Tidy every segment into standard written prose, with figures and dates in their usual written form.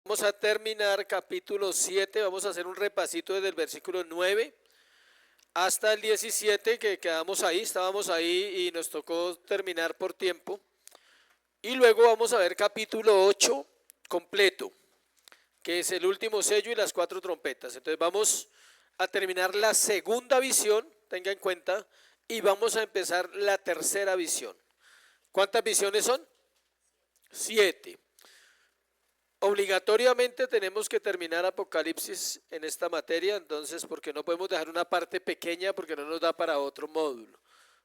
Vamos a terminar capítulo 7, vamos a hacer un repasito desde el versículo 9 hasta el 17 que quedamos ahí, estábamos ahí y nos tocó terminar por tiempo. Y luego vamos a ver capítulo 8 completo, que es el último sello y las 4 trompetas. Entonces vamos a terminar la segunda visión, tenga en cuenta, y vamos a empezar la tercera visión. ¿Cuántas visiones son? 7. Obligatoriamente tenemos que terminar Apocalipsis en esta materia, entonces porque no podemos dejar una parte pequeña porque no nos da para otro módulo.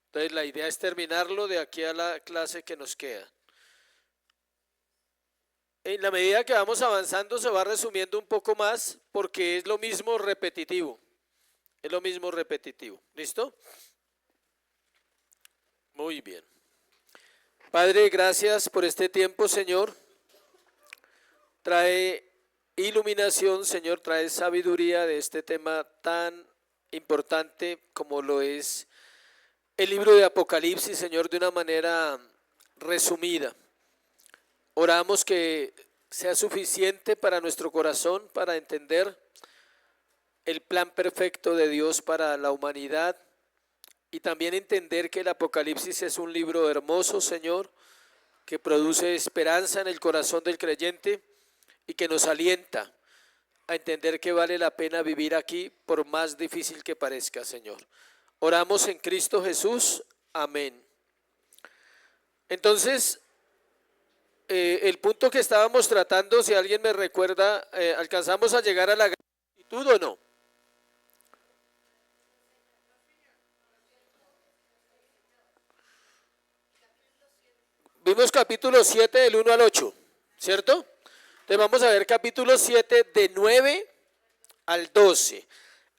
Entonces la idea es terminarlo de aquí a la clase que nos queda. En la medida que vamos avanzando se va resumiendo un poco más porque es lo mismo repetitivo. Es lo mismo repetitivo. ¿Listo? Muy bien. Padre, gracias por este tiempo, Señor. Trae iluminación, Señor, trae sabiduría de este tema tan importante como lo es el libro de Apocalipsis, Señor, de una manera resumida. Oramos que sea suficiente para nuestro corazón, para entender el plan perfecto de Dios para la humanidad y también entender que el Apocalipsis es un libro hermoso, Señor, que produce esperanza en el corazón del creyente y que nos alienta a entender que vale la pena vivir aquí por más difícil que parezca, Señor. Oramos en Cristo Jesús. Amén. Entonces, el punto que estábamos tratando, si alguien me recuerda, ¿alcanzamos a llegar a la gratitud o no? Vimos capítulo 7 del 1 al 8, ¿cierto? Entonces vamos a ver capítulo 7 de 9 al 12.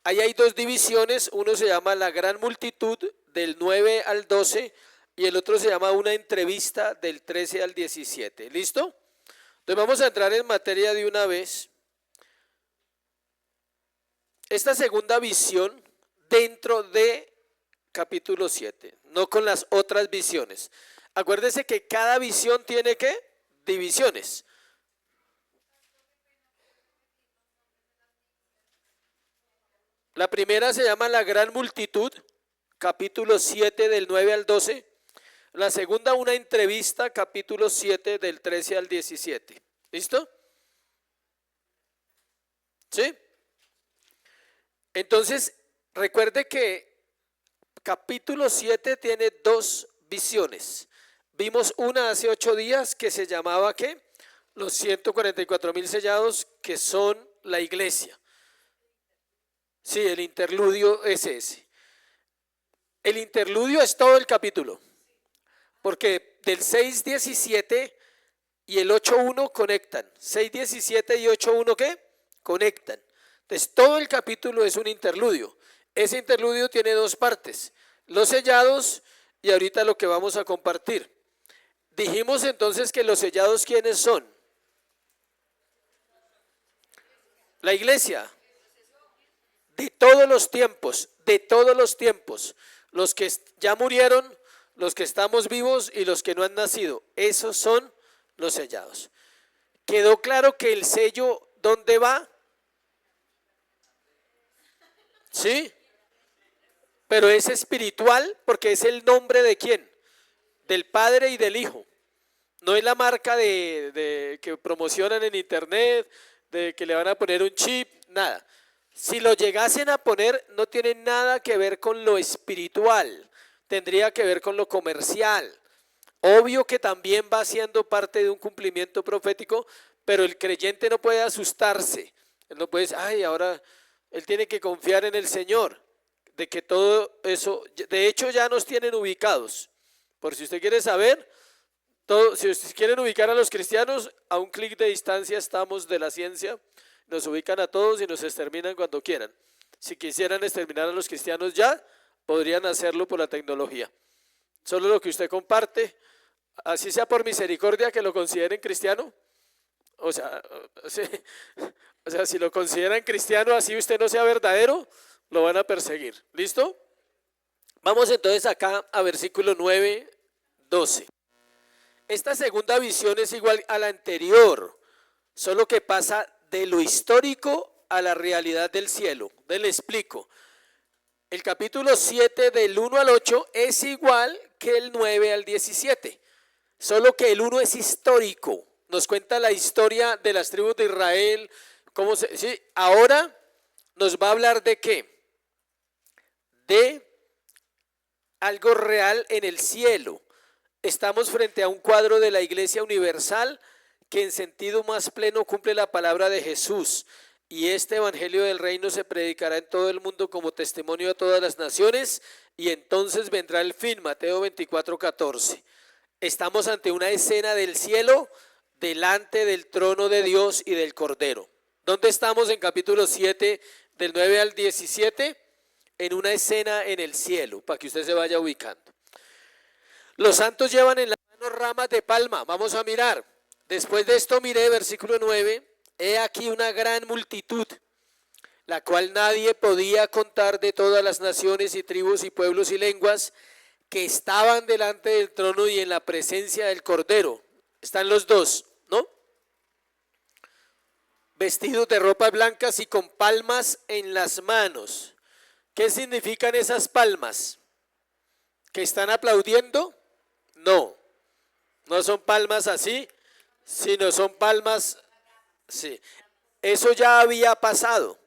Ahí hay dos divisiones, uno se llama la gran multitud del 9 al 12 y el otro se llama una entrevista del 13 al 17. ¿Listo? Entonces vamos a entrar en materia de una vez. Esta segunda visión dentro de capítulo 7, no con las otras visiones. Acuérdese que cada visión tiene ¿qué? Divisiones. La primera se llama la gran multitud, capítulo 7 del 9 al 12. La segunda una entrevista, capítulo 7 del 13 al 17. ¿Listo? ¿Sí? Entonces, recuerde que capítulo 7 tiene dos visiones. Vimos una hace 8 días que se llamaba ¿qué? Los 144,000 sellados que son la iglesia. Sí, el interludio es ese. El interludio es todo el capítulo, porque del 6:17 y el 8:1 conectan. 6:17 y 8:1 ¿qué? Conectan. Entonces todo el capítulo es un interludio. Ese interludio tiene dos partes, los sellados y ahorita lo que vamos a compartir. Dijimos entonces que los sellados ¿quiénes son? La iglesia. De todos los tiempos, los que ya murieron, los que estamos vivos y los que no han nacido, esos son los sellados. ¿Quedó claro que el sello dónde va? ¿Sí? Pero es espiritual porque es el nombre de ¿quién? Del Padre y del Hijo. No es la marca de que promocionan en internet, de que le van a poner un chip, nada. Si lo llegasen a poner, no tiene nada que ver con lo espiritual, tendría que ver con lo comercial. Obvio que también va siendo parte de un cumplimiento profético, pero el creyente no puede asustarse. Él no puede decir, ay, ahora él tiene que confiar en el Señor, de que todo eso, de hecho ya nos tienen ubicados. Por si usted quiere saber, si ustedes quieren ubicar a los cristianos, a un clic de distancia estamos de la ciencia. Nos ubican a todos y nos exterminan cuando quieran. Si quisieran exterminar a los cristianos ya, podrían hacerlo por la tecnología. Solo lo que usted comparte, así sea por misericordia que lo consideren cristiano. O sea, si lo consideran cristiano, así usted no sea verdadero, lo van a perseguir. ¿Listo? Vamos entonces acá a versículo 9, 12. Esta segunda visión es igual a la anterior. solo que pasa de lo histórico a la realidad del cielo. Le explico. El capítulo 7 del 1 al 8 es igual que el 9 al 17, solo que el 1 es histórico, nos cuenta la historia de las tribus de Israel. ¿Sí? Ahora nos va a hablar de qué, de algo real en el cielo. Estamos frente a un cuadro de la Iglesia Universal que en sentido más pleno cumple la palabra de Jesús. Y este evangelio del reino se predicará en todo el mundo como testimonio a todas las naciones, y entonces vendrá el fin. Mateo 24:14. Estamos ante una escena del cielo delante del trono de Dios y del Cordero. ¿Dónde estamos en capítulo 7 del 9 al 17? En una escena en el cielo, para que usted se vaya ubicando. Los santos llevan en las manos ramas de palma. Vamos a mirar. Después de esto miré, versículo 9. He aquí una gran multitud, la cual nadie podía contar, de todas las naciones y tribus y pueblos y lenguas, que estaban delante del trono y en la presencia del Cordero. Están los dos, ¿no? Vestidos de ropas blancas y con palmas en las manos. ¿Qué significan esas palmas? ¿Que están aplaudiendo? No, no son palmas así, sino son palmas. Sí, eso ya había pasado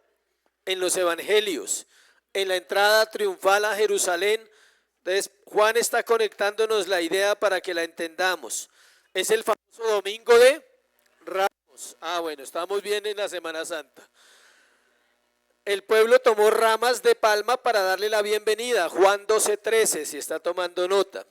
en los evangelios, en la entrada triunfal a Jerusalén. Entonces Juan está conectándonos la idea para que la entendamos. Es el famoso domingo de Ramos. Bueno, estamos bien en la Semana Santa. El pueblo tomó ramas de palma para darle la bienvenida. Juan 12:13, si está tomando nota.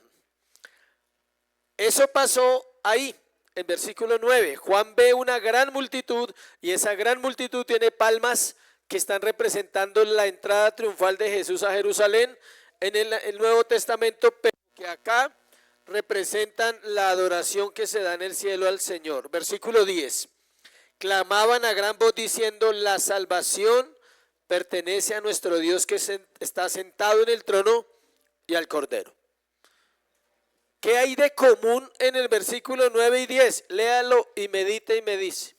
Eso pasó ahí. En versículo 9, Juan ve una gran multitud, y esa gran multitud tiene palmas que están representando la entrada triunfal de Jesús a Jerusalén en el Nuevo Testamento, pero que acá representan la adoración que se da en el cielo al Señor. Versículo 10, clamaban a gran voz diciendo: la salvación pertenece a nuestro Dios, que está sentado en el trono, y al Cordero. ¿Qué hay de común en el versículo 9 y 10? Léalo y medite y me dice.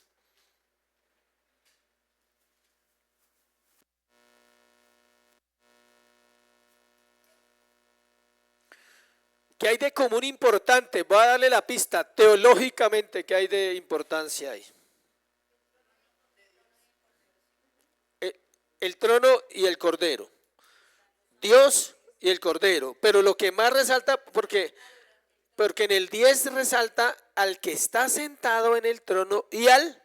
¿Qué hay de común importante? Voy a darle la pista. Teológicamente, ¿qué hay de importancia ahí? El trono y el Cordero. Dios y el Cordero. Pero lo que más resalta, porque en el 10 resalta al que está sentado en el trono y al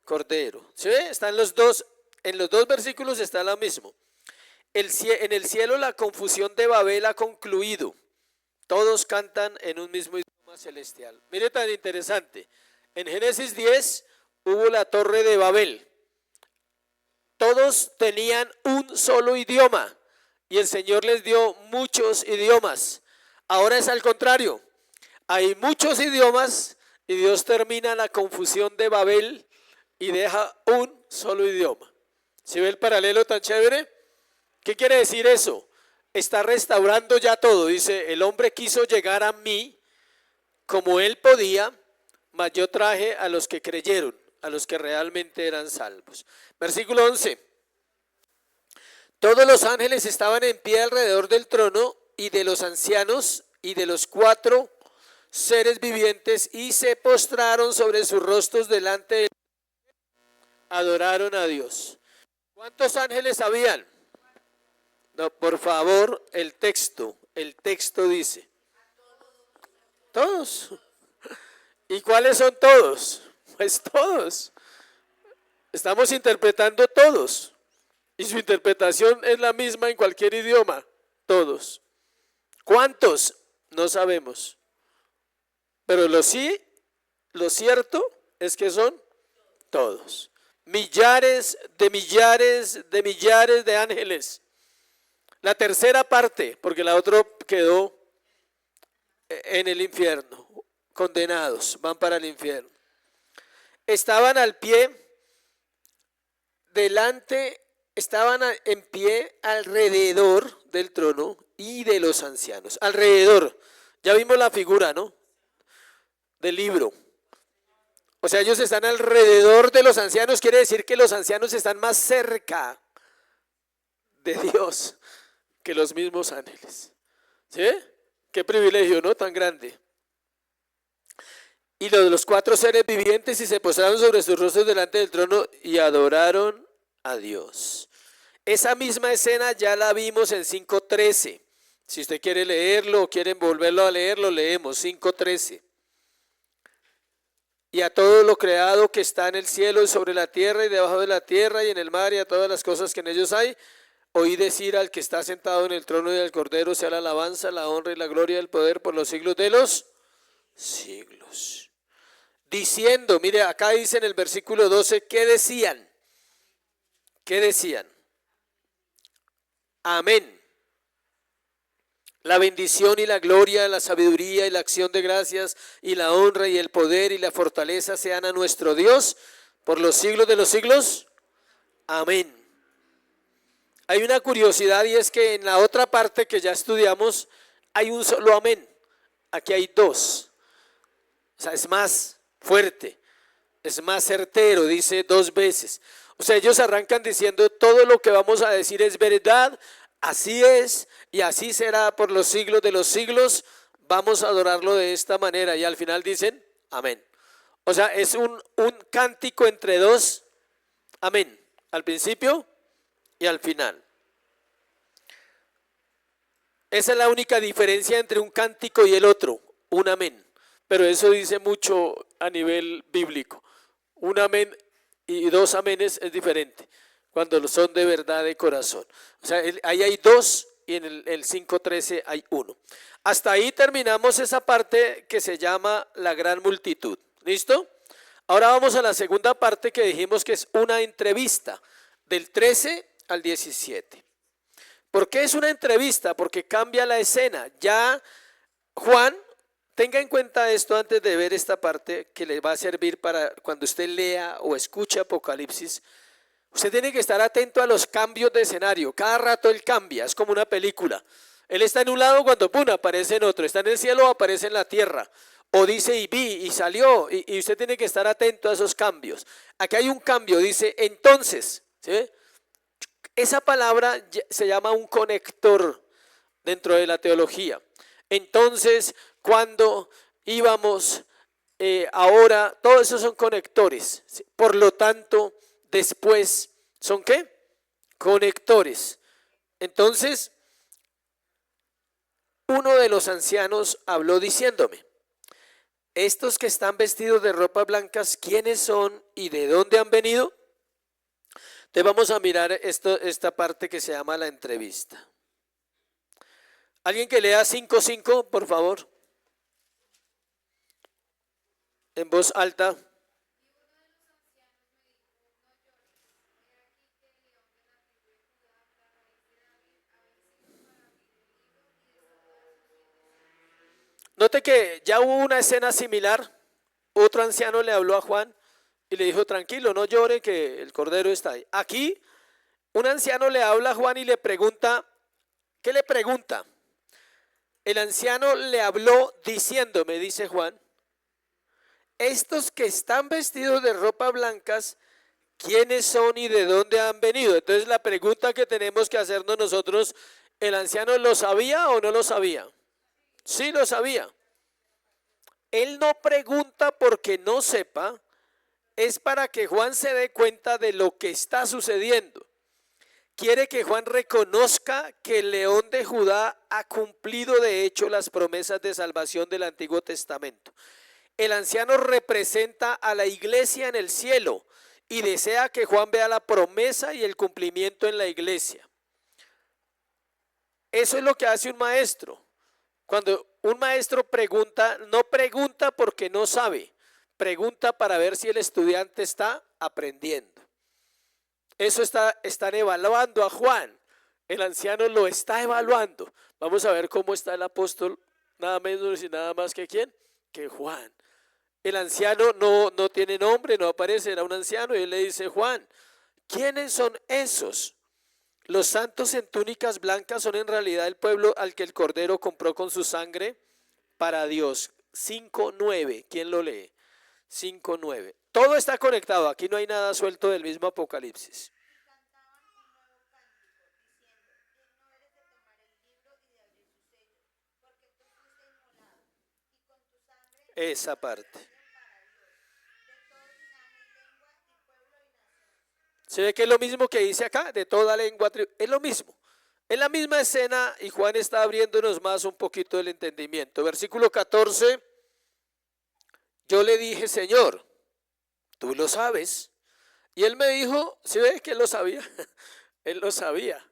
Cordero. ¿Sí ve? Están los dos, en los dos versículos está lo mismo. En el cielo la confusión de Babel ha concluido. Todos cantan en un mismo idioma celestial. Mire, tan interesante. En Génesis 10 hubo la torre de Babel. Todos tenían un solo idioma y el Señor les dio muchos idiomas. Ahora es al contrario. Hay muchos idiomas y Dios termina la confusión de Babel y deja un solo idioma. ¿Sí ve el paralelo tan chévere? ¿Qué quiere decir eso? Está restaurando ya todo. Dice: el hombre quiso llegar a mí como él podía, mas yo traje a los que creyeron, a los que realmente eran salvos. Versículo 11. Todos los ángeles estaban en pie alrededor del trono y de los ancianos y de los 4 seres vivientes, y se postraron sobre sus rostros delante de él. Adoraron a Dios. ¿Cuántos ángeles habían? No, por favor, el texto dice. Todos. ¿Y cuáles son todos? Pues todos. Estamos interpretando todos. Y su interpretación es la misma en cualquier idioma. Todos. ¿Cuántos? No sabemos. Pero lo cierto es que son todos. Millares de millares de millares de ángeles. La tercera parte, porque la otra quedó en el infierno. Condenados, van para el infierno. Estaban al pie, estaban en pie alrededor del trono y de los ancianos. Alrededor. Ya vimos la figura, ¿no? Del libro. O sea, ellos están alrededor de los ancianos, quiere decir que los ancianos están más cerca de Dios que los mismos ángeles. ¿Sí? Qué privilegio, ¿no? Tan grande. Y los 4 seres vivientes y se postraron sobre sus rostros delante del trono y adoraron a Dios. Esa misma escena ya la vimos en 5:13. Si usted quiere leerlo o quieren volverlo a leer, lo leemos, 5:13. Y a todo lo creado que está en el cielo y sobre la tierra y debajo de la tierra y en el mar y a todas las cosas que en ellos hay, oí decir al que está sentado en el trono y al Cordero sea la alabanza, la honra y la gloria y el poder por los siglos de los siglos. Diciendo, mire, acá dice en el versículo 12, ¿qué decían? ¿Qué decían? Amén. La bendición y la gloria, la sabiduría y la acción de gracias y la honra y el poder y la fortaleza sean a nuestro Dios por los siglos de los siglos. Amén. Hay una curiosidad y es que en la otra parte que ya estudiamos hay un solo amén. Aquí hay 2. O sea, es más fuerte, es más certero, dice 2 veces. O sea, ellos arrancan diciendo todo lo que vamos a decir es verdad. Así es y así será por los siglos de los siglos, vamos a adorarlo de esta manera y al final dicen amén. O sea, es un cántico entre 2, amén, al principio y al final. Esa es la única diferencia entre un cántico y el otro, un amén. Pero eso dice mucho a nivel bíblico. Un amén y 2 amenes es diferente cuando son de verdad de corazón. O sea, ahí hay 2 y en el 5:13 hay 1. Hasta ahí terminamos esa parte que se llama la gran multitud. ¿Listo? Ahora vamos a la segunda parte que dijimos que es una entrevista, del 13 al 17. ¿Por qué es una entrevista? Porque cambia la escena. Ya Juan, tenga en cuenta esto antes de ver esta parte que le va a servir para cuando usted lea o escuche Apocalipsis. Usted tiene que estar atento a los cambios de escenario. Cada rato él cambia, es como una película. Él está en un lado cuando ¡pum!, aparece en otro. Está en el cielo o aparece en la tierra. O dice y vi y salió. Y usted tiene que estar atento a esos cambios. Aquí hay un cambio, dice entonces. ¿Sí? Esa palabra se llama un conector dentro de la teología. Entonces, cuando íbamos, ahora, todos esos son conectores. Por lo tanto, después, ¿son qué? Conectores. Entonces, uno de los ancianos habló diciéndome, estos que están vestidos de ropas blancas, ¿quiénes son y de dónde han venido? Entonces vamos a mirar esta parte que se llama la entrevista. ¿Alguien que lea 5:5, por favor? En voz alta. Note que ya hubo una escena similar. Otro anciano le habló a Juan y le dijo, tranquilo, no llore que el Cordero está ahí. Aquí un anciano le habla a Juan y le pregunta, ¿qué le pregunta? El anciano le habló diciéndome, dice Juan, estos que están vestidos de ropas blancas, ¿quiénes son y de dónde han venido? Entonces la pregunta que tenemos que hacernos nosotros, ¿el anciano lo sabía o no lo sabía? Sí lo sabía. Él no pregunta porque no sepa, es para que Juan se dé cuenta de lo que está sucediendo. Quiere que Juan reconozca que el León de Judá ha cumplido de hecho las promesas de salvación del Antiguo Testamento. El anciano representa a la iglesia en el cielo y desea que Juan vea la promesa y el cumplimiento en la iglesia. Eso es lo que hace un maestro. Cuando un maestro pregunta, no pregunta porque no sabe, pregunta para ver si el estudiante está aprendiendo. Eso están evaluando a Juan. El anciano lo está evaluando. Vamos a ver cómo está el apóstol, nada menos y nada más que ¿quién? Que Juan. El anciano no tiene nombre, no aparece, era un anciano y él le dice, Juan, ¿quiénes son esos? Los santos en túnicas blancas son en realidad el pueblo al que el Cordero compró con su sangre para Dios. 5:9, ¿quién lo lee? 5:9. Todo está conectado, aquí no hay nada suelto del mismo Apocalipsis. Esa parte. ¿Se ve que es lo mismo que dice acá? De toda lengua, es lo mismo. Es la misma escena y Juan está abriéndonos más un poquito el entendimiento. Versículo 14. Yo le dije, Señor, tú lo sabes. Y él me dijo, ¿sí ve que él lo sabía? Él lo sabía.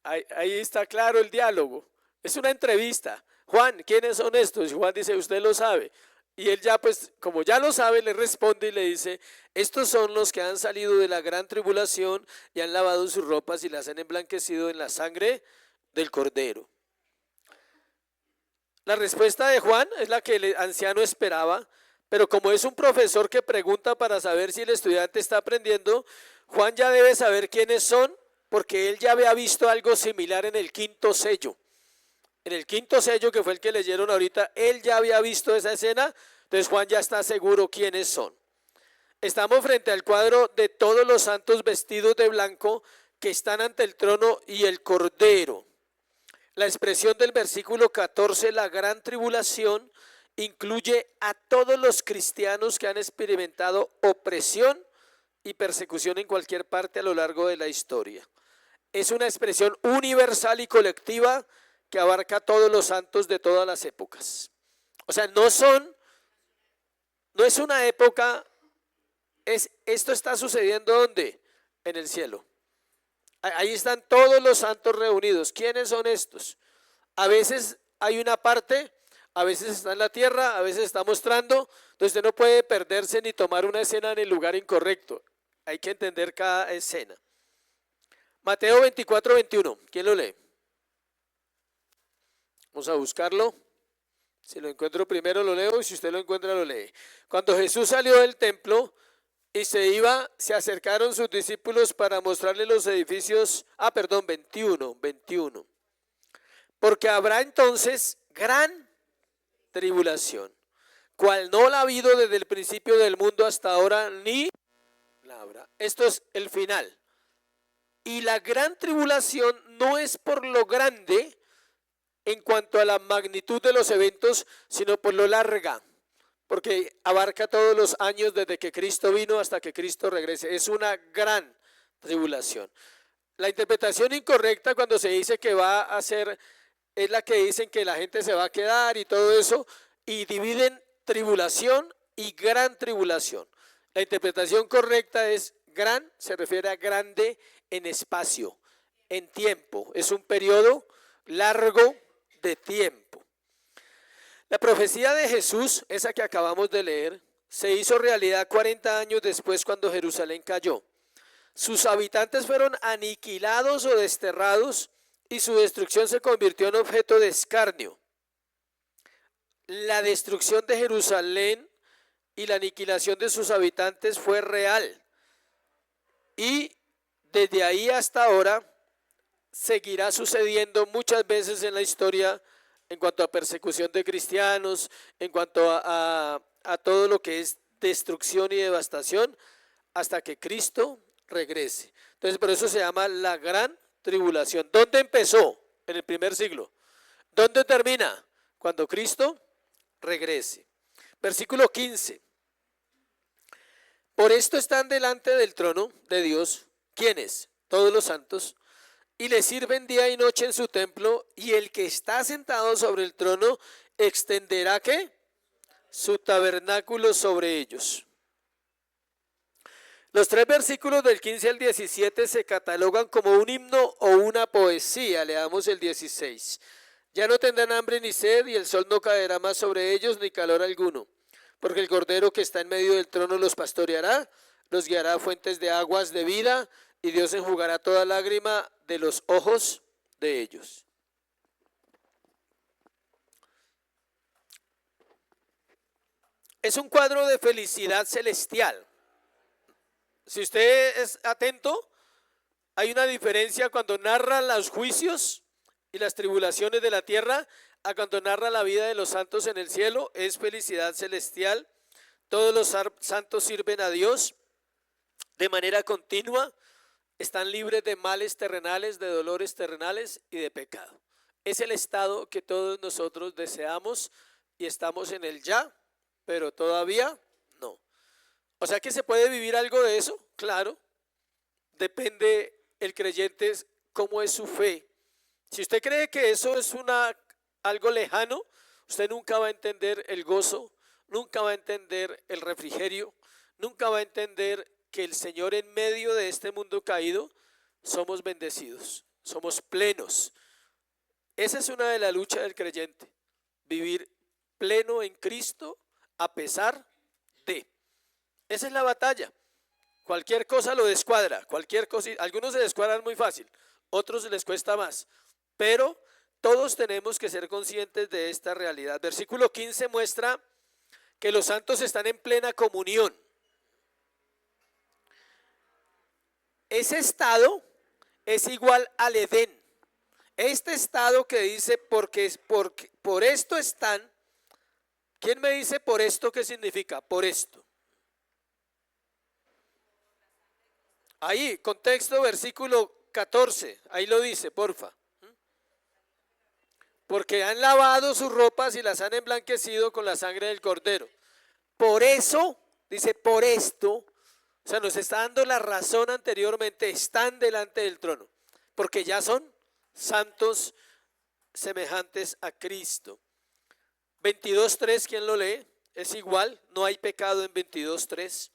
Ahí está claro el diálogo. Es una entrevista. Juan, ¿quiénes son estos? Y Juan dice, usted lo sabe. Y él ya pues, como ya lo sabe, le responde y le dice, estos son los que han salido de la gran tribulación y han lavado sus ropas y las han emblanquecido en la sangre del Cordero. La respuesta de Juan es la que el anciano esperaba, pero como es un profesor que pregunta para saber si el estudiante está aprendiendo, Juan ya debe saber quiénes son, porque él ya había visto algo similar en el quinto sello. En el quinto sello, que fue el que leyeron ahorita, él ya había visto esa escena, entonces Juan ya está seguro quiénes son. Estamos frente al cuadro de todos los santos vestidos de blanco que están ante el trono y el Cordero. La expresión del versículo 14, la gran tribulación, incluye a todos los cristianos que han experimentado opresión y persecución en cualquier parte a lo largo de la historia. Es una expresión universal y colectiva que abarca a todos los santos de todas las épocas. O sea, no es una época, esto está sucediendo ¿dónde? En el cielo. Ahí están todos los santos reunidos. ¿Quiénes son estos? A veces hay una parte, a veces está en la tierra, a veces está mostrando, entonces usted no puede perderse ni tomar una escena en el lugar incorrecto. Hay que entender cada escena. Mateo 24:21, ¿quién lo lee? Vamos a buscarlo. Si lo encuentro primero lo leo y si usted lo encuentra lo lee. Cuando Jesús salió del templo y se iba, se acercaron sus discípulos para mostrarle los edificios. 21. Porque habrá entonces gran tribulación, cual no la ha habido desde el principio del mundo hasta ahora, ni la habrá. Esto es el final. Y la gran tribulación no es por lo grande en cuanto a la magnitud de los eventos, sino por lo larga, porque abarca todos los años desde que Cristo vino hasta que Cristo regrese. Es una gran tribulación. La interpretación incorrecta cuando se dice que va a ser, es la que dicen que la gente se va a quedar y todo eso, y dividen tribulación y gran tribulación. La interpretación correcta es gran, se refiere a grande en espacio, en tiempo. Es un periodo largo de tiempo. La profecía de Jesús, esa que acabamos de leer, se hizo realidad 40 años después cuando Jerusalén cayó. Sus habitantes fueron aniquilados o desterrados y su destrucción se convirtió en objeto de escarnio. La destrucción de Jerusalén y la aniquilación de sus habitantes fue real. Y desde ahí hasta ahora seguirá sucediendo muchas veces en la historia en cuanto a persecución de cristianos, en cuanto a todo lo que es destrucción y devastación, hasta que Cristo regrese. Entonces, por eso se llama la gran tribulación. ¿Dónde empezó? En el primer siglo. ¿Dónde termina? Cuando Cristo regrese. Versículo 15. Por esto están delante del trono de Dios, ¿quiénes? Todos los santos, y le sirven día y noche en su templo, y el que está sentado sobre el trono extenderá ¿qué? Su tabernáculo sobre ellos. Los 3 versículos del 15 al 17 se catalogan como un himno o una poesía. Leamos el 16. Ya no tendrán hambre ni sed, y el sol no caerá más sobre ellos, ni calor alguno, porque el Cordero que está en medio del trono los pastoreará, los guiará a fuentes de aguas de vida, y Dios enjugará toda lágrima de los ojos de ellos. Es un cuadro de felicidad celestial. Si usted es atento, hay una diferencia cuando narra los juicios y las tribulaciones de la tierra a cuando narra la vida de los santos en el cielo. Es felicidad celestial Todos los santos sirven a Dios de manera continua, están libres de males terrenales, de dolores terrenales y de pecado. Es el estado que todos nosotros deseamos y estamos en el ya, pero todavía no. O sea que se puede vivir algo de eso, claro. Depende el creyente cómo es su fe. Si usted cree que eso es algo lejano, usted nunca va a entender el gozo, nunca va a entender el refrigerio, nunca va a entender que el Señor en medio de este mundo caído somos bendecidos, somos plenos. Esa es una de las luchas del creyente, vivir pleno en Cristo a pesar de. Esa es la batalla. Cualquier cosa lo descuadra, cualquier cosa, algunos se descuadran muy fácil, otros les cuesta más, pero todos tenemos que ser conscientes de esta realidad. Versículo 15 muestra que los santos están en plena comunión. Ese estado es igual al Edén. Este estado que dice por esto están, ¿quién me dice por esto qué significa? Por esto. Ahí, contexto, versículo 14, ahí lo dice, porfa. Porque han lavado sus ropas y las han emblanquecido con la sangre del Cordero. Por eso, dice, por esto, o sea, nos está dando la razón anteriormente, están delante del trono, porque ya son santos semejantes a Cristo. 22.3, ¿quién lo lee? Es igual, no hay pecado en 22.3.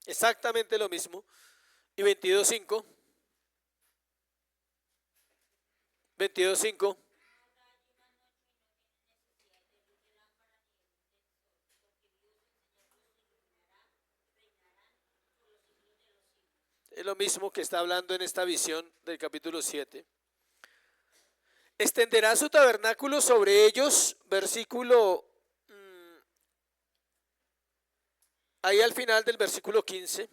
Exactamente lo mismo. Y 22.5. 22.5. Es lo mismo que está hablando en esta visión del capítulo 7. Extenderá su tabernáculo sobre ellos, versículo, ahí al final del versículo 15.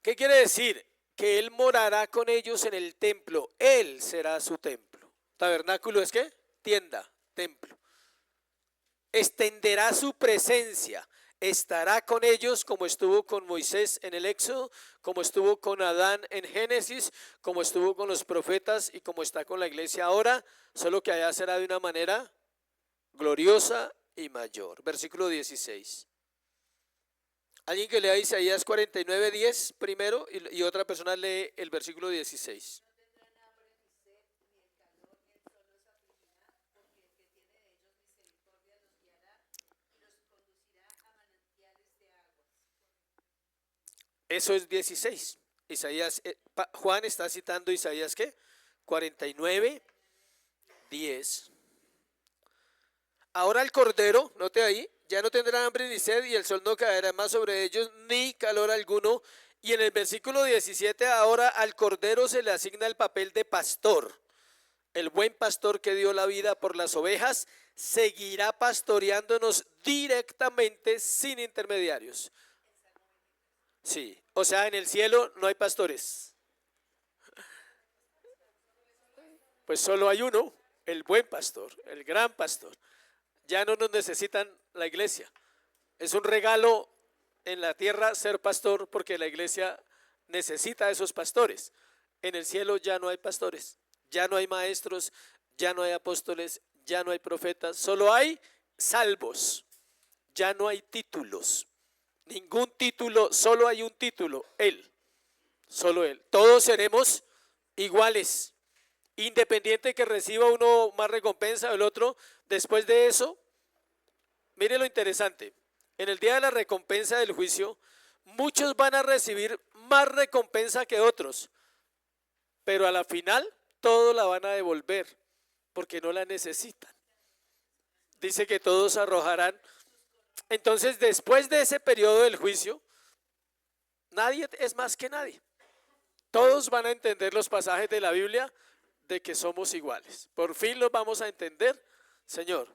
¿Qué quiere decir? Que Él morará con ellos en el templo, Él será su templo. Tabernáculo es ¿qué? Tienda, templo. Extenderá su presencia, estará con ellos como estuvo con Moisés en el Éxodo, como estuvo con Adán en Génesis, como estuvo con los profetas y como está con la iglesia ahora, solo que allá será de una manera gloriosa y mayor. Versículo 16. Alguien que lea Isaías 49:10 primero y otra persona lee el versículo 16. Eso es 16. Isaías, Juan está citando Isaías ¿qué? 49:10. Ahora el Cordero, note ahí, ya no tendrán hambre ni sed y el sol no caerá más sobre ellos ni calor alguno. Y en el versículo 17 ahora al Cordero se le asigna el papel de pastor. El buen pastor que dio la vida por las ovejas seguirá pastoreándonos directamente sin intermediarios. Sí, o sea, en el cielo no hay pastores. Pues solo hay uno, el buen pastor, el gran pastor. Ya no nos necesitan la iglesia. Es un regalo en la tierra ser pastor porque la iglesia necesita a esos pastores. En el cielo ya no hay pastores, ya no hay maestros, ya no hay apóstoles, ya no hay profetas, solo hay salvos, ya no hay títulos. Ningún título, solo hay un título, Él, solo Él. Todos seremos iguales, independiente que reciba uno más recompensa o el otro. Después de eso, mire lo interesante, en el día de la recompensa del juicio, muchos van a recibir más recompensa que otros, pero a la final todos la van a devolver porque no la necesitan. Dice que todos arrojarán. Entonces, después de ese periodo del juicio, nadie es más que nadie. Todos van a entender los pasajes de la Biblia de que somos iguales. Por fin los vamos a entender, Señor.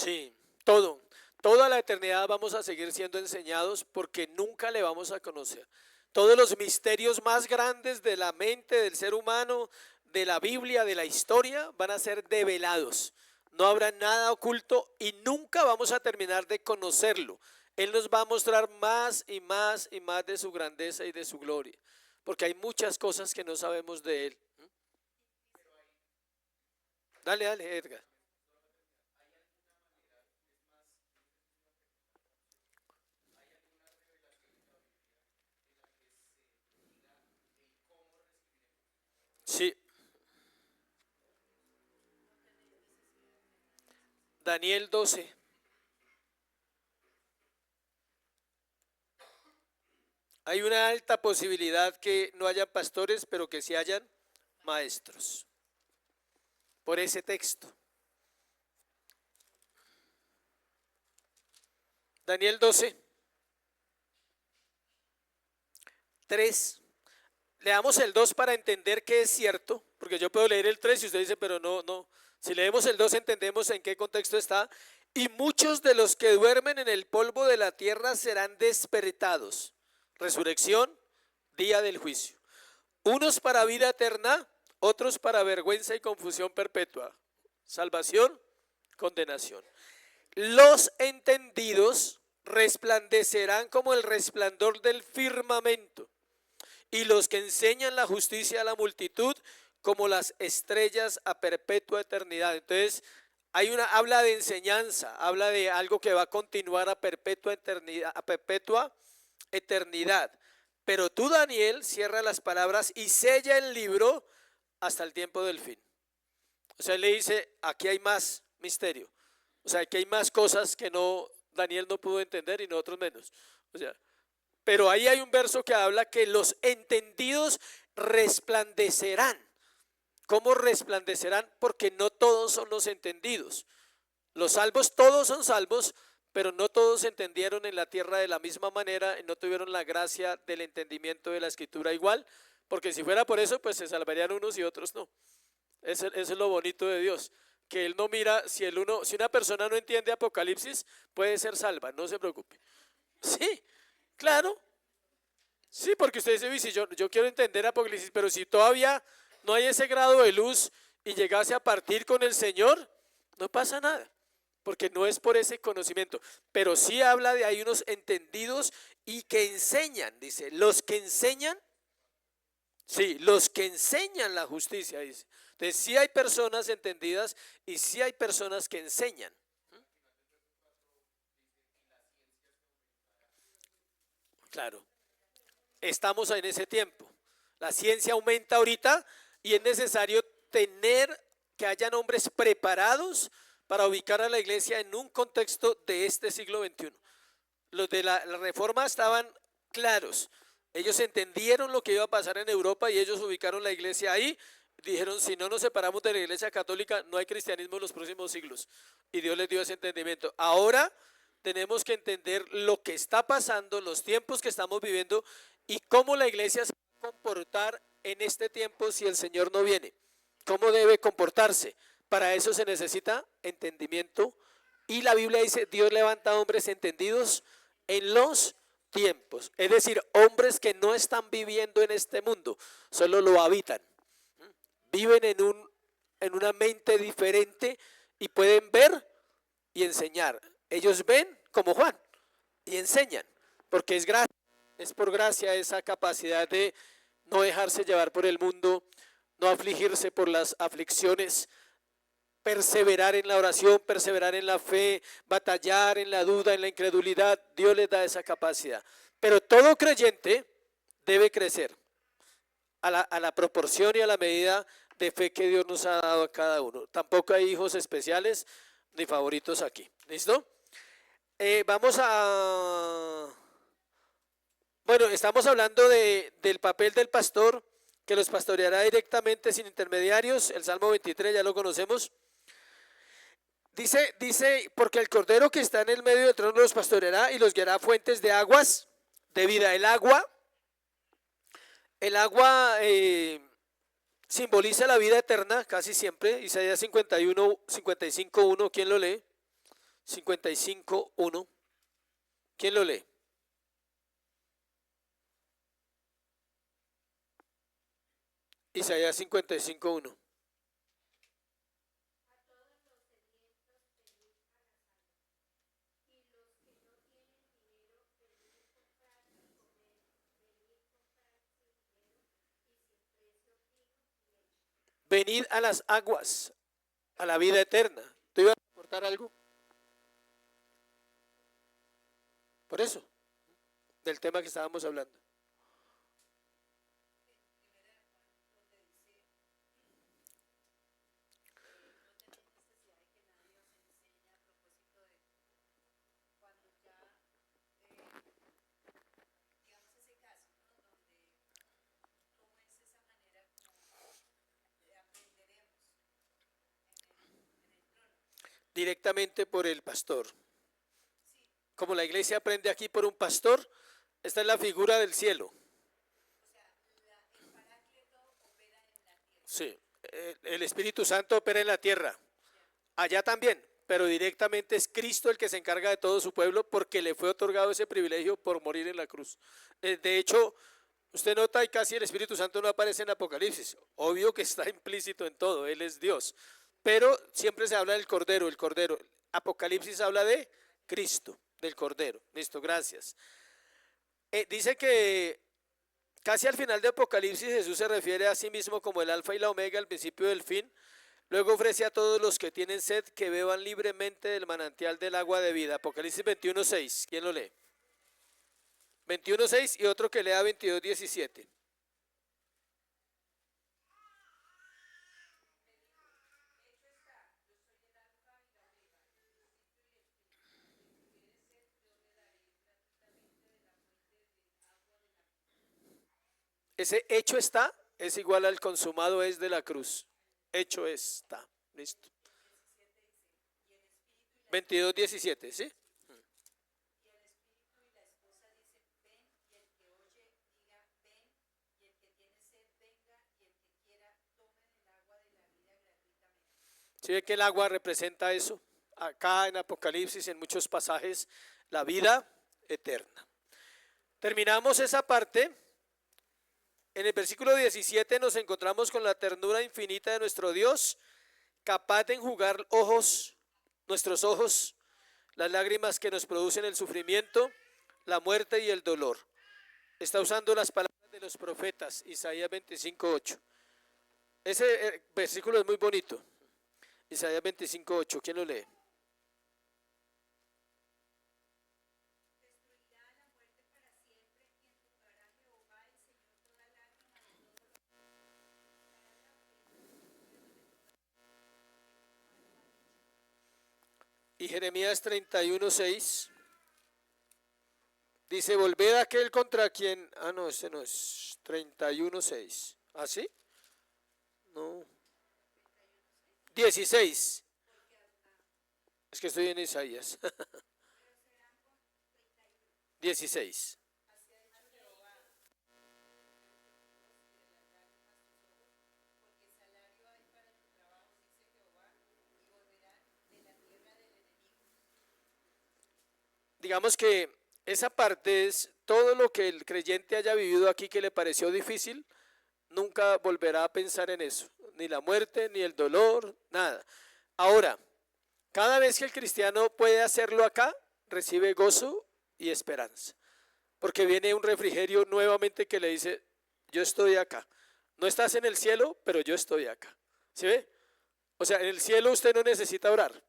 Sí, todo. Toda la eternidad vamos a seguir siendo enseñados porque nunca le vamos a conocer. Todos los misterios más grandes de la mente del ser humano, de la Biblia, de la historia, van a ser develados. No habrá nada oculto y nunca vamos a terminar de conocerlo. Él nos va a mostrar más y más y más de su grandeza y de su gloria, porque hay muchas cosas que no sabemos de Él. Dale, dale, Edgar. Sí, Daniel 12. Hay una alta posibilidad que no hayan pastores, pero que sí hayan maestros. Por ese texto. Daniel 12, 3. Leamos el 2 para entender que es cierto, porque yo puedo leer el 3 y usted dice, pero no, no. Si leemos el 2 entendemos en qué contexto está. Y muchos de los que duermen en el polvo de la tierra serán despertados. Resurrección, día del juicio. Unos para vida eterna, otros para vergüenza y confusión perpetua. Salvación, condenación. Los entendidos resplandecerán como el resplandor del firmamento, y los que enseñan la justicia a la multitud como las estrellas a perpetua eternidad. Entonces, habla de enseñanza, habla de algo que va a continuar a perpetua eternidad, a perpetua eternidad. Pero tú, Daniel, cierra las palabras y sella el libro hasta el tiempo del fin. O sea, él le dice, aquí hay más misterio. O sea, aquí hay más cosas que Daniel no pudo entender y nosotros menos. O sea, pero ahí hay un verso que habla que los entendidos resplandecerán. ¿Cómo resplandecerán? Porque no todos son los entendidos. Los salvos, todos son salvos, pero no todos entendieron en la tierra de la misma manera y no tuvieron la gracia del entendimiento de la escritura igual, porque si fuera por eso, pues se salvarían unos y otros no. Eso es lo bonito de Dios, que Él no mira, si una persona no entiende Apocalipsis, puede ser salva, no se preocupe. Sí, claro, sí, porque usted dice, si yo quiero entender Apocalipsis, pero si todavía no hay ese grado de luz y llegase a partir con el Señor, no pasa nada, porque no es por ese conocimiento, pero sí habla de hay unos entendidos y que enseñan, dice, los que enseñan, sí, los que enseñan la justicia, dice. Entonces sí hay personas entendidas y sí hay personas que enseñan. Claro, estamos en ese tiempo. La ciencia aumenta ahorita y es necesario tener que hayan hombres preparados para ubicar a la iglesia en un contexto de este siglo XXI. Los de la reforma estaban claros. Ellos entendieron lo que iba a pasar en Europa y ellos ubicaron la iglesia ahí. Dijeron, si no nos separamos de la iglesia católica, no hay cristianismo en los próximos siglos. Y Dios les dio ese entendimiento. Ahora tenemos que entender lo que está pasando, los tiempos que estamos viviendo y cómo la iglesia se va a comportar en este tiempo si el Señor no viene. ¿Cómo debe comportarse? Para eso se necesita entendimiento. Y la Biblia dice, Dios levanta hombres entendidos en los tiempos. Es decir, hombres que no están viviendo en este mundo, solo lo habitan. Viven en una mente diferente y pueden ver y enseñar. Ellos ven como Juan y enseñan, porque es por gracia esa capacidad de no dejarse llevar por el mundo, no afligirse por las aflicciones, perseverar en la oración, perseverar en la fe, batallar en la duda, en la incredulidad. Dios les da esa capacidad. Pero todo creyente debe crecer a la proporción y a la medida de fe que Dios nos ha dado a cada uno. Tampoco hay hijos especiales ni favoritos aquí. ¿Listo? Vamos a... Bueno, estamos hablando del papel del pastor, que los pastoreará directamente sin intermediarios. El Salmo 23 ya lo conocemos. Dice, porque el cordero que está en el medio del trono los pastoreará y los guiará a fuentes de aguas de vida. El agua simboliza la vida eterna casi siempre. Isaías 51, 55, 1, ¿quién lo lee? 55:1. ¿Quién lo lee? Isaías 55:1. Venid a las aguas, a la vida eterna. ¿Tú ibas a aportar algo? Por eso, del tema que estábamos hablando. Directamente por el pastor. Como la iglesia aprende aquí por un pastor, esta es la figura del cielo. Sí, el Espíritu Santo opera en la tierra. Allá también, pero directamente es Cristo el que se encarga de todo su pueblo porque le fue otorgado ese privilegio por morir en la cruz. De hecho, usted nota y casi el Espíritu Santo no aparece en Apocalipsis. Obvio que está implícito en todo, Él es Dios. Pero siempre se habla del Cordero, el Cordero. Apocalipsis habla de Cristo, del Cordero. Listo, gracias. Dice que casi al final de Apocalipsis Jesús se refiere a sí mismo como el alfa y la omega, el principio del fin. Luego ofrece a todos los que tienen sed que beban libremente del manantial del agua de vida. Apocalipsis 21:6. ¿Quién lo lee? 21:6 y otro que lea 22:17. Ese hecho está es igual al consumado es de la cruz. Hecho está. Listo. 22:17, ¿sí? ¿Sí ve que el agua representa eso? Acá en Apocalipsis, en muchos pasajes, la vida eterna. Terminamos esa parte. En el versículo 17 nos encontramos con la ternura infinita de nuestro Dios, capaz de enjugar nuestros ojos, las lágrimas que nos producen el sufrimiento, la muerte y el dolor. Está usando las palabras de los profetas, Isaías 25:8. Ese versículo es muy bonito. Isaías 25:8, ¿quién lo lee? Y Jeremías 31:6 dice, volved a aquel contra quien, no, este no es 31:6, ¿ah sí? No, 16, es que estoy en Isaías, 16. Digamos que esa parte es todo lo que el creyente haya vivido aquí que le pareció difícil, nunca volverá a pensar en eso, ni la muerte, ni el dolor, nada. Ahora, cada vez que el cristiano puede hacerlo acá, recibe gozo y esperanza, porque viene un refrigerio nuevamente que le dice, yo estoy acá. No estás en el cielo, pero yo estoy acá. ¿Sí ve? O sea, en el cielo usted no necesita orar,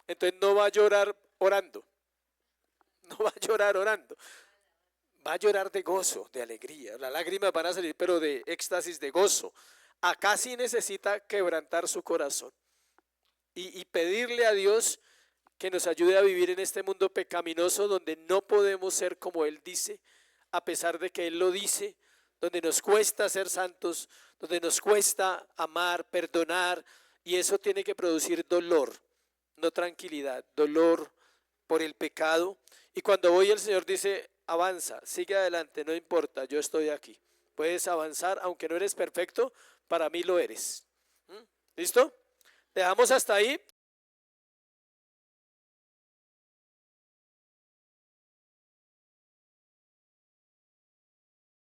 entonces no va a llorar orando. No va a llorar orando, va a llorar de gozo, de alegría. Las lágrimas van a salir, pero de éxtasis, de gozo. Acá sí necesita quebrantar su corazón y pedirle a Dios que nos ayude a vivir en este mundo pecaminoso donde no podemos ser como Él dice, a pesar de que Él lo dice, donde nos cuesta ser santos, donde nos cuesta amar, perdonar, y eso tiene que producir dolor, no tranquilidad, dolor por el pecado. Y cuando hoy el Señor dice, avanza, sigue adelante, no importa, yo estoy aquí. Puedes avanzar, aunque no eres perfecto, para mí lo eres. ¿Listo? Dejamos hasta ahí.